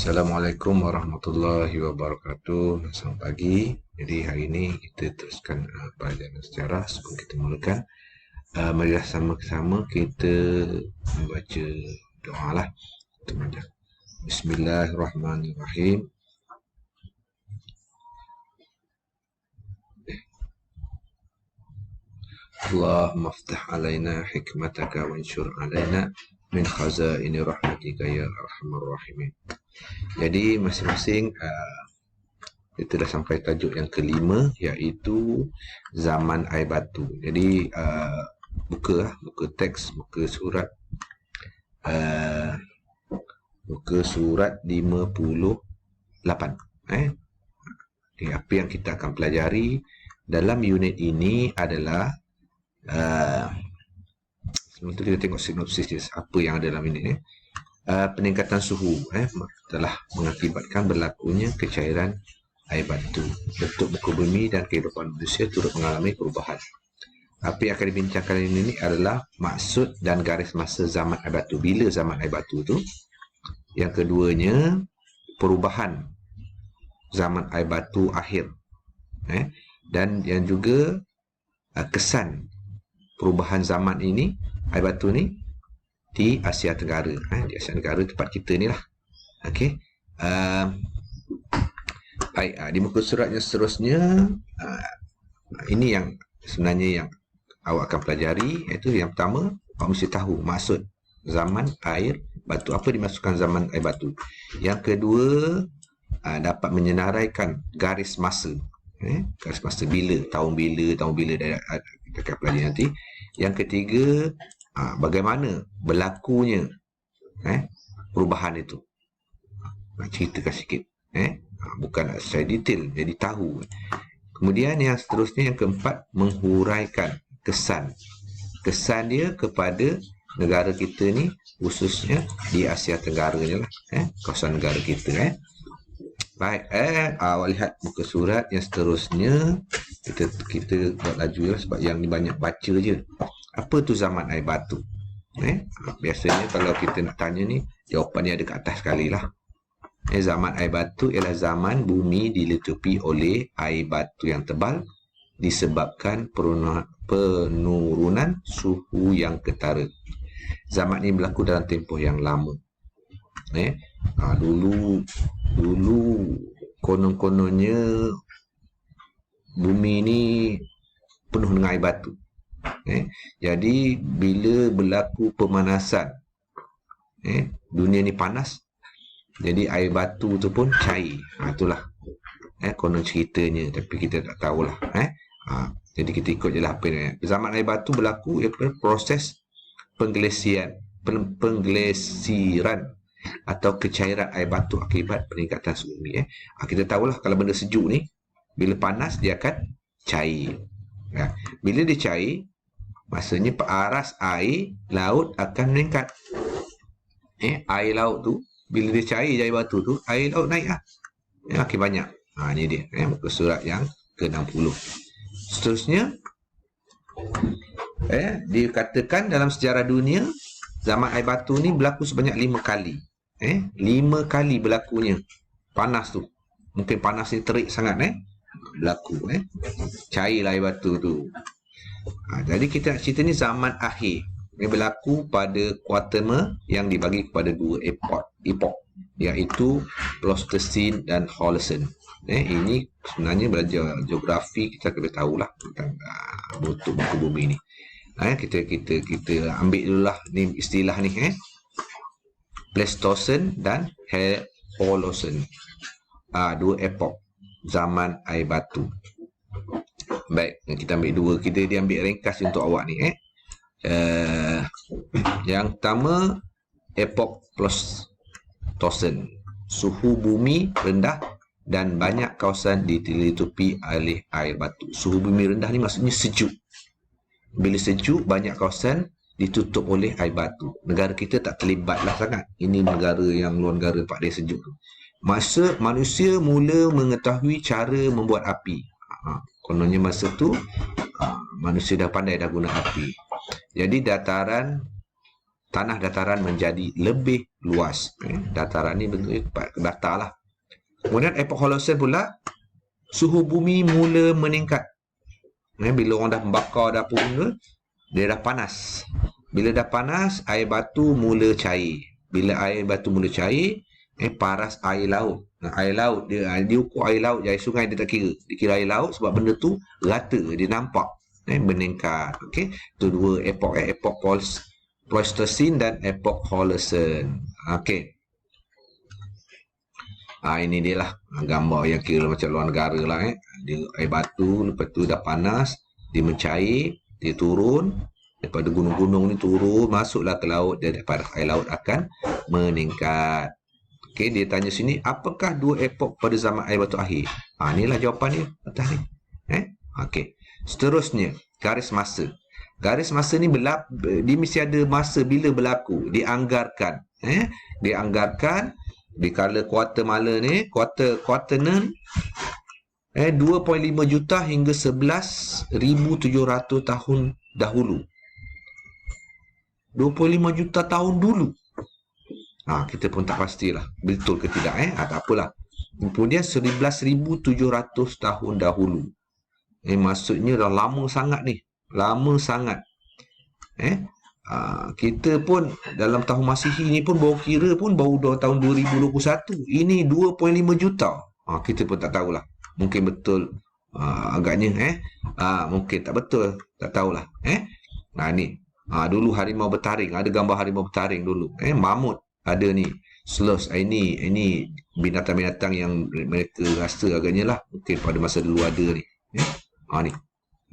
Assalamualaikum warahmatullahi wabarakatuh. Selamat pagi. Jadi hari ini kita teruskan pelajaran sejarah. Sebelum kita mulakan, marilah sama-sama kita membaca doa lah untuk belajar. Bismillahirrahmanirrahim. Allahumma aftah alaina hikmataka wa anshur alaina min khazaini rahmatika ya arhamar rahimin. Jadi masing-masing kita dah sampai tajuk yang kelima, iaitu zaman air batu. Jadi buka teks, buka surat muka surat 58. Okay, apa yang kita akan pelajari dalam unit ini adalah sebelum itu kita tengok sinopsis dia, apa yang ada dalam ini. Peningkatan suhu telah mengakibatkan berlakunya kecairan air batu. Bentuk muka bumi dan kehidupan manusia turut mengalami perubahan. Apa yang akan dibincangkan ini adalah maksud dan garis masa zaman air batu. Bila zaman air batu tu? Yang keduanya, perubahan zaman air batu akhir. Dan yang juga kesan perubahan zaman ini, air batu ni, di Asia Tenggara. Di Asia Tenggara tempat kita ni lah. Okey. Baik, di muka suratnya seterusnya, ini yang sebenarnya yang awak akan pelajari, iaitu yang pertama, awak mesti tahu maksud zaman air batu. Apa dimaksudkan zaman air batu? Yang kedua, dapat menyenaraikan garis masa. Garis masa bila, tahun bila kita akan pelajari nanti. Yang ketiga, bagaimana berlakunya perubahan itu. Nak ceritakan sikit. Bukan secara detail, jadi tahu. Kemudian yang seterusnya, yang keempat, menghuraikan kesan dia kepada negara kita ni, khususnya di Asia Tenggara ni lah, kawasan negara kita. Baik, awak lihat muka surat yang seterusnya. Kita buat laju lah, sebab yang ni banyak baca je. Apa tu zaman air batu? Biasanya kalau kita nak tanya ni, jawapan ni ada kat atas sekali lah. Zaman air batu ialah zaman bumi dilitupi oleh air batu yang tebal disebabkan penurunan suhu yang ketara. Zaman ini berlaku dalam tempoh yang lama. Dulu konon-kononnya bumi ni penuh dengan air batu. Jadi bila berlaku pemanasan, dunia ni panas, jadi air batu tu pun cair. Itulah konon ceritanya, tapi kita tak tahulah. Jadi kita ikut je lah apa ni. Zaman air batu berlaku iaitu proses penggesiran atau kecairan air batu akibat peningkatan suhu bumi. Kita tahulah kalau benda sejuk ni, bila panas dia akan cair. Bila dia cair, maksudnya paras air laut akan meningkat. Air laut tu, bila dia cair air batu tu, air laut naik lah. Makin banyak. Ni dia. Muka surat yang ke-60. Seterusnya, dikatakan dalam sejarah dunia, zaman air batu ni berlaku sebanyak 5 kali. 5 kali berlakunya. Panas tu. Mungkin panas ni terik sangat. Berlaku. Cairlah air batu tu. Jadi kita nak cerita ni zaman akhir. Ini berlaku pada kuarter yang dibagi kepada 2 epok, iaitu Pleistocene dan Holocene. Ini sebenarnya belajar geografi, kita kena tahulah tentang bentuk muka bumi ni. Kita ambil dululah ni istilah ni. Pleistocene dan Holocene. 2 epok zaman air batu. Baik, kita ambil 2. Dia ambil ringkas untuk awak ni. Yang pertama, epok Pleistocene. Suhu bumi rendah dan banyak kawasan dilitupi oleh air batu. Suhu bumi rendah ni maksudnya sejuk. Bila sejuk, banyak kawasan ditutup oleh air batu. Negara kita tak terlibatlah sangat. Ini negara yang luar negara tempat dia sejuk tu. Masa manusia mula mengetahui cara membuat api. Kononnya masa tu manusia dah pandai dah guna api. Jadi dataran tanah dataran menjadi lebih luas. Dataran ni bentuknya datar lah. Kemudian epok Holocene pula, suhu bumi mula meningkat. Bila orang dah membakar dah pun, dia dah panas. Bila dah panas, air batu mula cair. Bila air batu mula cair, paras air laut. Air laut, dia ukur air laut, air sungai dia tak kira. Dia kira air laut sebab benda tu rata, dia nampak. Meningkat. Okey, itu dua epok, epok Pleistocene dan epok Holocene. Okey. Ini dia lah gambar yang kira macam luar negara lah. Dia air batu, lepas tu dah panas, dia mencair, dia turun daripada gunung-gunung ni, turun masuklah ke laut, dan daripada air laut akan meningkat. Okey, dia tanya sini, apakah dua epok pada zaman air batu akhir? Inilah jawapan dia atas ni. Okey, seterusnya garis masa. Garis masa ni dia mesti ada masa bila berlaku, dianggarkan. Dianggarkan di kala Guatemala ni, Quaternion 2.5 juta hingga 11,700 tahun dahulu. 25 juta tahun dulu. Kita pun tak pastilah betul ke tidak. Tak apalah. Kemudian 11,700 tahun dahulu. Maksudnya dah lama sangat ni. Lama sangat. Kita pun dalam tahun Masihi ni pun baru kira pun baru tahun 2021. Ini 2.5 juta. Kita pun tak tahulah. Mungkin betul agaknya. Mungkin tak betul. Tak tahulah. Ni. Dulu harimau bertaring. Ada gambar harimau bertaring dulu. Mamut ada ni. Sloth. Ini binatang-binatang yang mereka rasa agaknya lah. Mungkin pada masa dulu ada ni. Ni.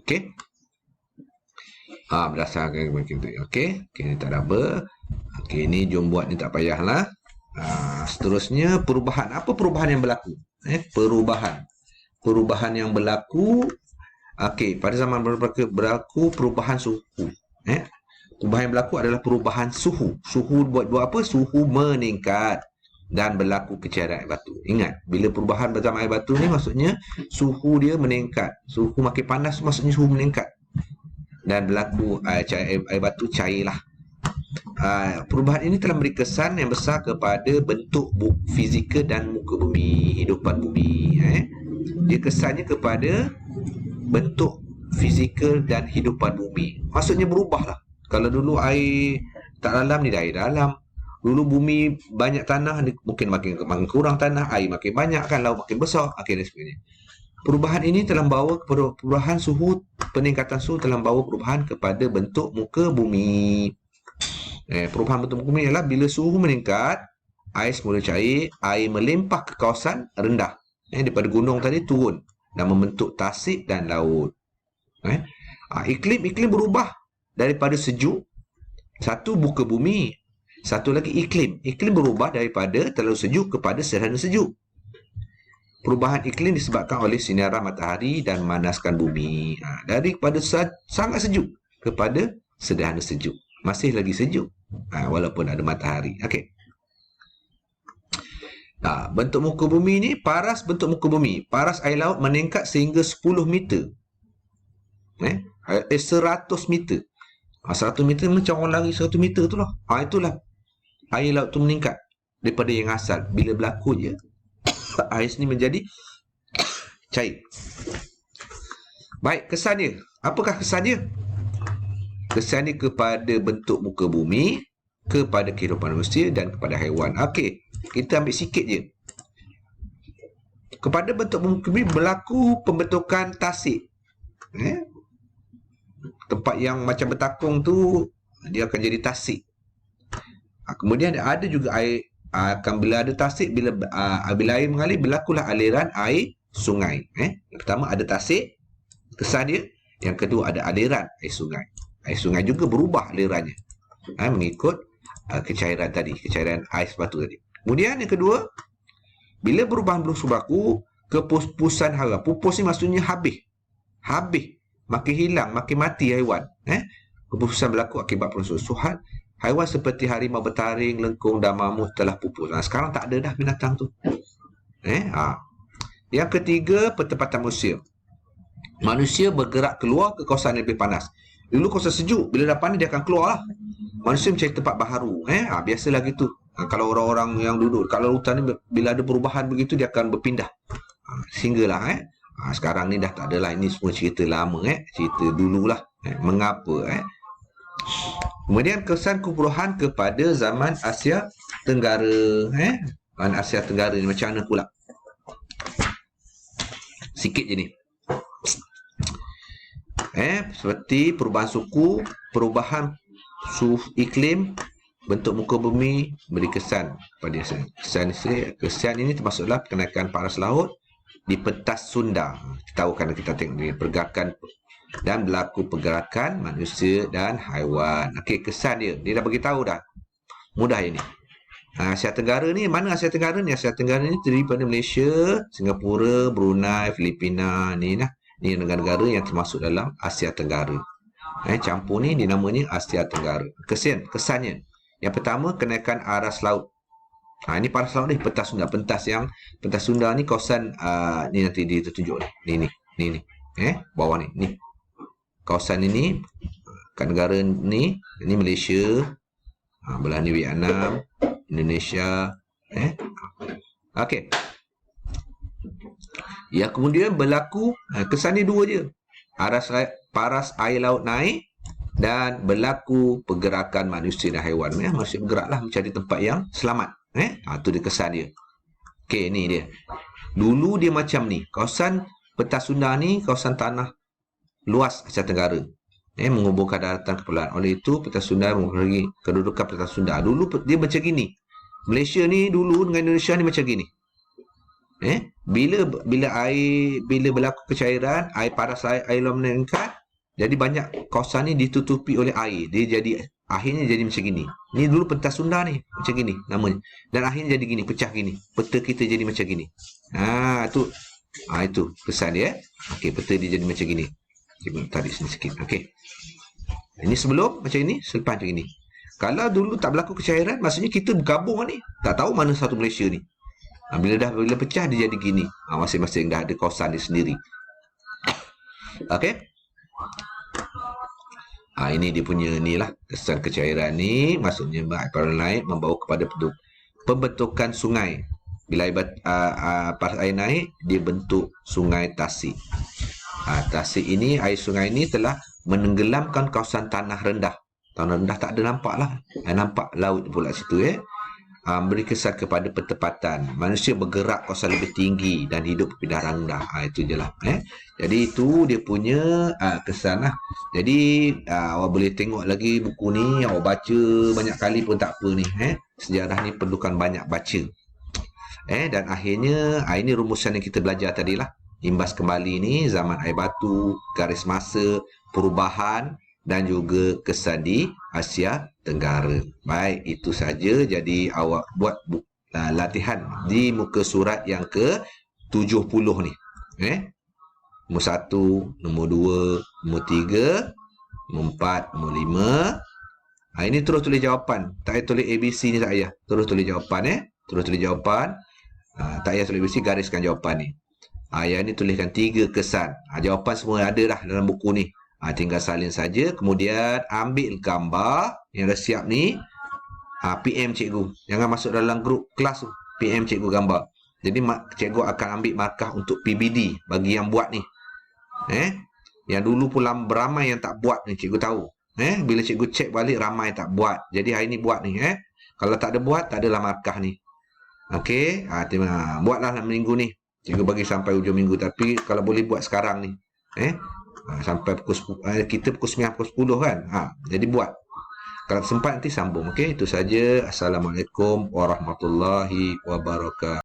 Okey. Berdasarkan macam tu. Okey, ni tak ada apa. Okey, ni jom buat ni, tak payahlah. Seterusnya perubahan. Apa perubahan yang berlaku? Perubahan yang berlaku. Okey, pada zaman berlaku perubahan suhu. Perubahan yang berlaku adalah perubahan suhu. Suhu buat apa? Suhu meningkat dan berlaku kecairan air batu. Ingat, bila perubahan zaman air batu ni maksudnya suhu dia meningkat. Suhu makin panas maksudnya suhu meningkat. Dan berlaku air batu cairlah. Perubahan ini telah memberi kesan yang besar kepada bentuk fizikal dan muka bumi, hidupan bumi. Dia kesannya kepada bentuk fizikal dan hidupan bumi. Maksudnya berubahlah. Kalau dulu air tak dalam, ni dah air dalam. Dulu bumi banyak tanah, mungkin makin kurang tanah, air makin banyak kan, laut makin besar, dan sebagainya. Perubahan ini telah membawa kepada perubahan suhu, peningkatan suhu telah membawa perubahan kepada bentuk muka bumi. Perubahan bentuk muka bumi ialah bila suhu meningkat, air semula cair, air melimpah ke kawasan rendah. Daripada gunung tadi turun dan membentuk tasik dan laut. Iklim berubah daripada sejuk, satu muka bumi, satu lagi iklim. Iklim berubah daripada terlalu sejuk kepada sederhana sejuk. Perubahan iklim disebabkan oleh sinaran matahari dan manaskan bumi. Daripada sangat sejuk kepada sederhana sejuk. Masih lagi sejuk walaupun ada matahari. Okey. Bentuk muka bumi ni, paras bentuk muka bumi. Paras air laut meningkat sehingga 10 meter. 100 meter. 100 meter macam orang lari 100 meter tu lah. Itulah air laut tu meningkat daripada yang asal. Bila berlaku je, air ni menjadi cair. Baik, kesannya. Apakah kesannya? Kesannya kepada bentuk muka bumi, kepada kehidupan manusia dan kepada haiwan. Okey, kita ambil sikit je. Kepada bentuk muka bumi berlaku pembentukan tasik. Tempat yang macam bertakung tu, dia akan jadi tasik. Kemudian ada juga air. Bila ada tasik, bila air mengalir, berlakulah aliran air sungai. Yang pertama ada tasik, kesan dia. Yang kedua ada aliran air sungai. Air sungai juga berubah alirannya, mengikut kecairan tadi, kecairan ais batu tadi. Kemudian yang kedua, bila perubahan berlaku, kepupusan haiwan. Pupus ni maksudnya habis, makin hilang, makin mati haiwan. Kepupusan berlaku akibat persusuhan. Haiwan seperti harimau bertaring, lengkung dan mamut telah pupus. Sekarang tak ada dah binatang tu. Yang ketiga, pertempatan manusia. Manusia bergerak keluar ke kawasan yang lebih panas. Dulu kawasan sejuk, bila dah panas dia akan keluar lah. Manusia mencari tempat baharu. Biasalah gitu. Kalau orang-orang yang duduk, kalau hutan ni bila ada perubahan begitu, dia akan berpindah. Sehinggalah sekarang ni dah tak adalah. Ini semua cerita lama, cerita dululah. Mengapa Kemudian kesan kepuruhan kepada zaman Asia Tenggara. Zaman Asia Tenggara ni macam mana pula? Sikit je ni. Seperti perubahan suku, perubahan iklim, bentuk muka bumi beri kesan pada kesan ini termasuklah kenaikan paras laut di pentas Sunda. Kita tahu kan, kita tengok ni pergerakan dan berlaku pergerakan manusia dan haiwan. Okey, kesan dia dah bagi tahu dah. Mudah ini. Asia Tenggara ni, mana Asia Tenggara ni? Asia Tenggara ni terdiri pada Malaysia, Singapura, Brunei, Filipina ni lah. Ni negara-negara yang termasuk dalam Asia Tenggara. Campur ni dinamanya Asia Tenggara. Kesannya. Yang pertama, kenaikan aras laut. Ini paras laut ni, pentas Sunda. Pentas Sunda ni kawasan ni nanti ditunjuk ni. Ni. Bawah ni. Ni. Kawasan ini, kat negara ni Malaysia, belah ni Vietnam, Indonesia. Okey. Ya, kemudian berlaku kesan ni dua je. Paras air laut naik dan berlaku pergerakan manusia dan haiwan. Manusia bergeraklah mencari tempat yang selamat. Tu dia kesan dia. Okey, ni dia. Dulu dia macam ni. Kawasan pentas Sunda ni kawasan tanah luas Asia Tenggara. Menghubungkan daratan kepulauan. Oleh itu, pentas Sunda mempengaruhi kedudukan pentas Sunda. Dulu dia macam gini. Malaysia ni dulu dengan Indonesia ni macam gini. Bila berlaku kecairan, air paras air laut meningkat, jadi banyak kawasan ni ditutupi oleh air. Dia jadi akhirnya jadi macam gini. Ni dulu pentas Sunda ni macam gini namanya. Dan akhirnya jadi gini, pecah gini. Peta kita jadi macam gini. Itu kesan dia. Okey, peta dia jadi macam gini. Cikgu tarik sini sikit. Okey. Ini sebelum macam ini, selepas macam ini. Kalau dulu tak berlaku kecairan, maksudnya kita bergabung ni. Tak tahu mana satu Malaysia ni. Bila pecah dia jadi gini. Masing-masing dah ada kawasan dia sendiri. Okey. Ini dia punya ni lah. Kesan kecairan ni maksudnya air naik membawa kepada pembentukan sungai. Bila paras air naik, dia bentuk sungai Tasik. Tasik ini, air sungai ini telah menenggelamkan kawasan tanah rendah. Tanah rendah tak ada nampak lah. Nampak laut pula situ. Beri kesan kepada pertempatan. Manusia bergerak kawasan lebih tinggi dan hidup berpindah rendah. Itu je lah. Jadi itu dia punya kesan lah. Jadi awak boleh tengok lagi buku ni. Awak baca banyak kali pun tak apa ni. Sejarah ni perlukan banyak baca. Dan akhirnya ini rumusan yang kita belajar tadi lah. Imbas kembali ni zaman air batu, garis masa, perubahan dan juga kesan di Asia Tenggara. Baik, itu saja. Jadi awak buat latihan di muka surat yang ke-70 ni. Nombor 1, nombor 2, nombor 3, nombor 4, nombor 5. Ini terus tulis jawapan. Tak payah tulis ABC ni, tak payah. Terus tulis jawapan. Terus tulis jawapan. Tak payah tulis ABC, gariskan jawapan ni. Yang ni tuliskan 3 kesan. Jawapan semua ada dah dalam buku ni. Tinggal salin saja. Kemudian ambil gambar yang dah siap ni. PM cikgu. Jangan masuk dalam grup kelas tu. PM cikgu gambar. Jadi cikgu akan ambil markah untuk PBD bagi yang buat ni. Yang dulu pun beramai yang tak buat ni, cikgu tahu. Bila cikgu cek balik ramai tak buat. Jadi hari ni buat ni. Kalau tak ada buat, tak adalah markah ni. Okey. Buatlah dalam minggu ni. Cikgu bagi sampai hujung minggu. Tapi kalau boleh buat sekarang ni. Sampai pukul 10, kita pukul 9, pukul 10 kan. Jadi buat. Kalau sempat nanti sambung. Okey, itu saja. Assalamualaikum warahmatullahi wabarakatuh.